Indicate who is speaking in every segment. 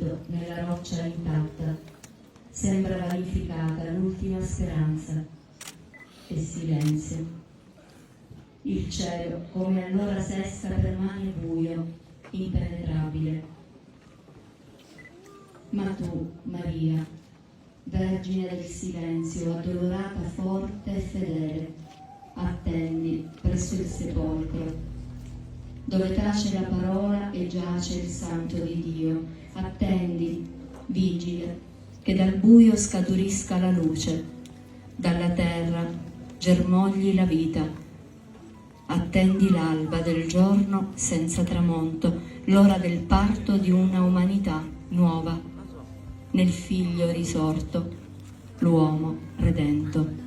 Speaker 1: seppellito nella roccia intatta, sembra vanificata l'ultima speranza. E silenzio. Il cielo, come all'ora sesta, permane buio, impenetrabile. Ma tu, Maria, Vergine del silenzio, addolorata, forte e fedele, attendi presso il sepolcro, dove tace la parola e giace il santo di Dio. Attendi, vigile, che dal buio scaturisca la luce, dalla terra germogli la vita. Attendi l'alba del giorno senza tramonto, l'ora del parto di una umanità nuova, nel Figlio risorto, l'uomo redento.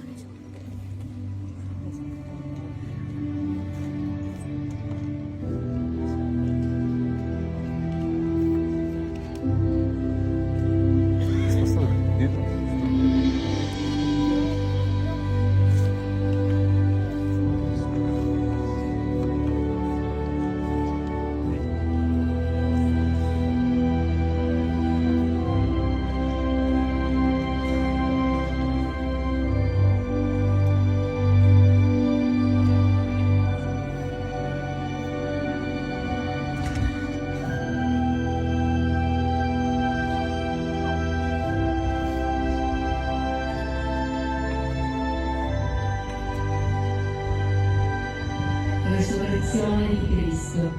Speaker 1: Resurrezione di Cristo.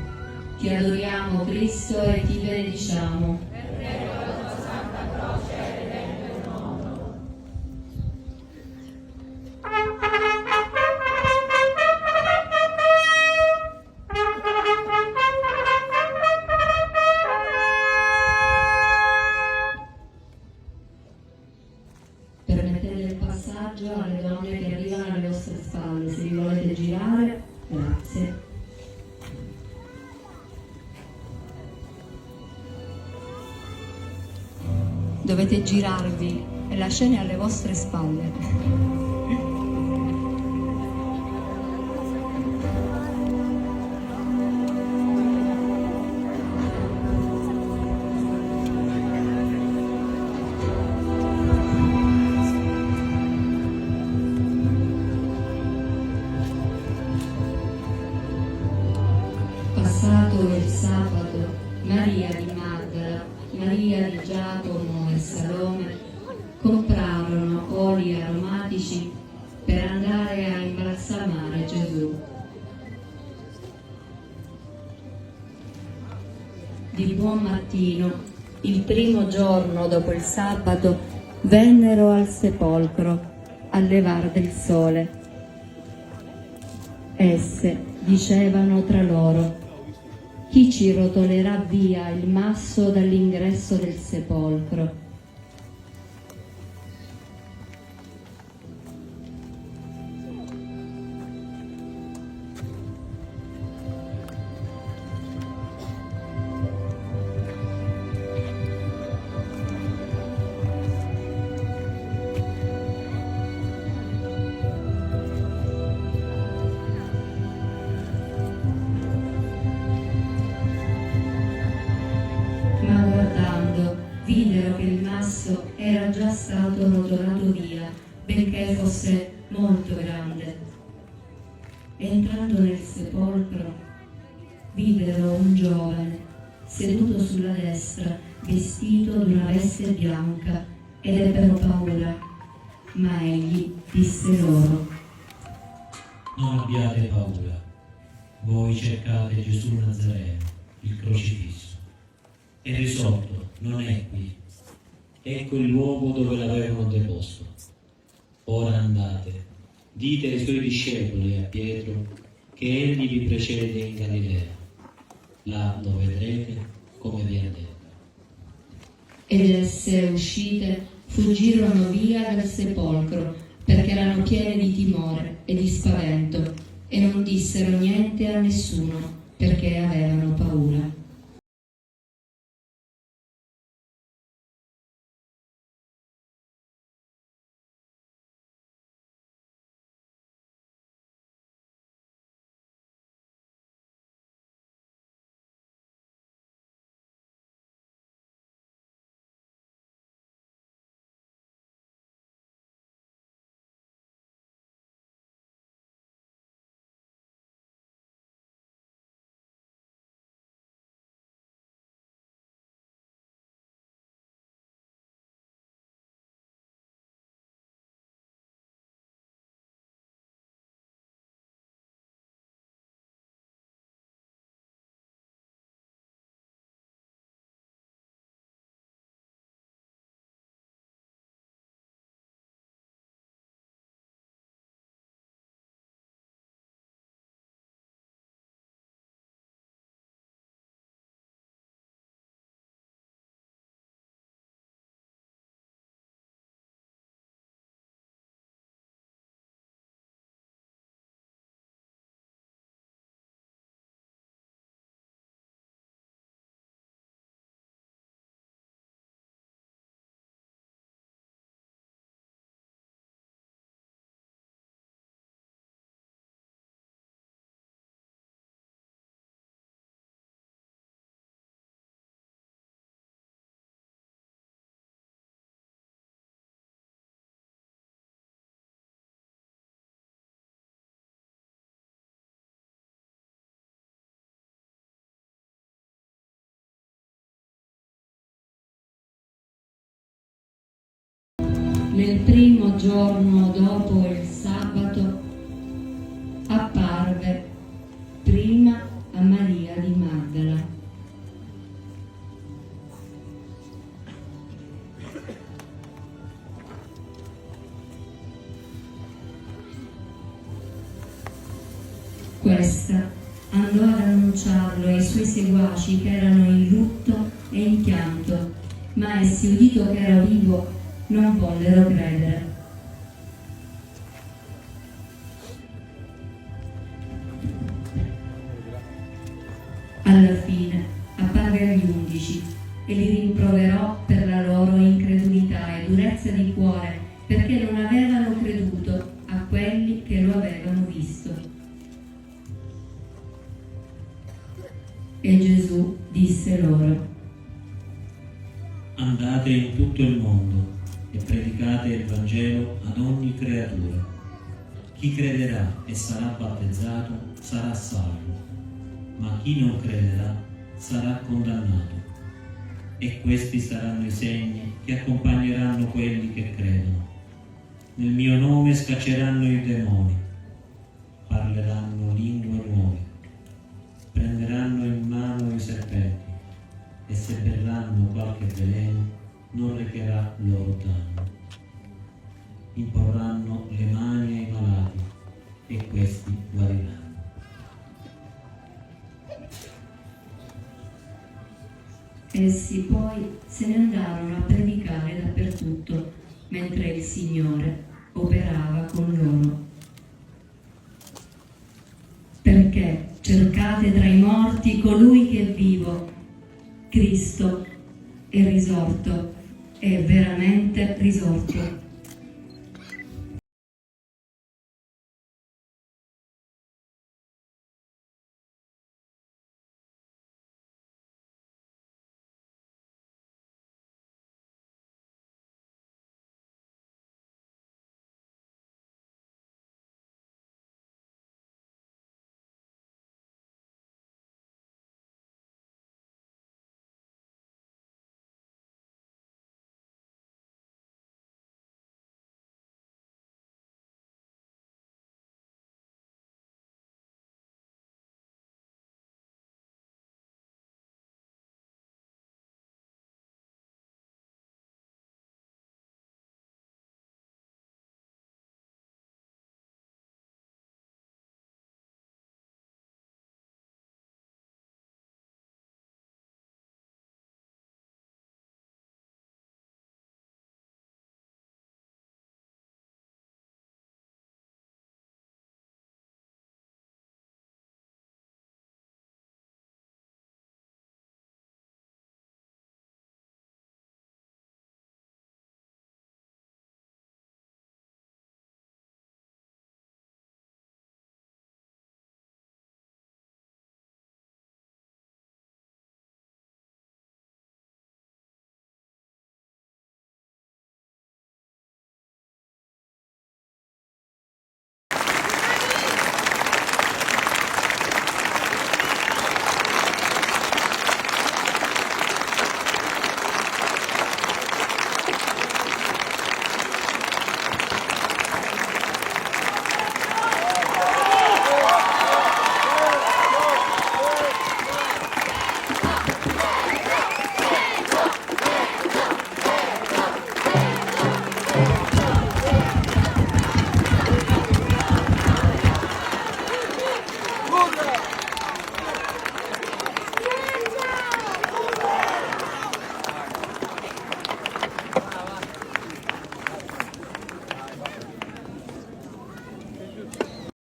Speaker 1: Ti adoriamo, Cristo, e ti benediciamo. Perché con la tua santa croce hai redento il mondo. Permettete il passaggio alle donne che arrivano alle vostre spalle. Se vi volete girare, grazie. Dovete girarvi e la scena è alle vostre spalle. Passato il sabato, Maria di Magdala, Maria di Giacomo e Salome comprarono oli aromatici per andare a imbalsamare Gesù. Di buon mattino, il primo giorno dopo il sabato, vennero al sepolcro al levar del sole. Esse dicevano tra loro: chi ci rotolerà via il masso dall'ingresso del sepolcro? Ma guardando, videro che il masso era già stato rotolato via, benché fosse molto grande. Entrando nel sepolcro, videro un giovane seduto sulla destra, vestito d'una veste bianca, ed ebbero paura. Ma egli disse loro:
Speaker 2: non abbiate paura, voi cercate Gesù Nazareno, il crocifisso. È risorto, non è qui. Ecco il luogo dove l'avevano deposto. Ora andate, dite ai suoi discepoli e a Pietro che egli vi precede in Galilea. Là lo vedrete come vi ha detto.
Speaker 1: Ed esse, uscite, fuggirono via dal sepolcro, perché erano piene di timore e di spavento, e non dissero niente a nessuno, perché avevano paura. nel primo giorno dopo il sabato, apparve prima a Maria di Magdala. Questa andò ad annunciarlo ai suoi seguaci che erano in lutto e in pianto, ma essi, udito che era vivo, non vollero credere. Alla fine apparve agli 11 e li rimproverò per la loro incredulità e durezza di cuore, perché non avevano creduto a quelli che lo avevano visto. E Gesù disse loro:
Speaker 2: andate in tutto il mondo e predicate il Vangelo ad ogni creatura. Chi crederà e sarà battezzato sarà salvo, ma chi non crederà sarà condannato. E questi saranno i segni che accompagneranno quelli che credono. Nel mio nome scacceranno i demoni, parleranno lingue nuove, prenderanno in mano i serpenti, e se berranno qualche veleno non recherà loro danno. Imporranno le mani ai malati e questi guariranno.
Speaker 1: Essi poi se ne andarono a predicare dappertutto, mentre il Signore operava con loro. Perché cercate tra i morti colui che è vivo, Cristo è risorto, è veramente risorto.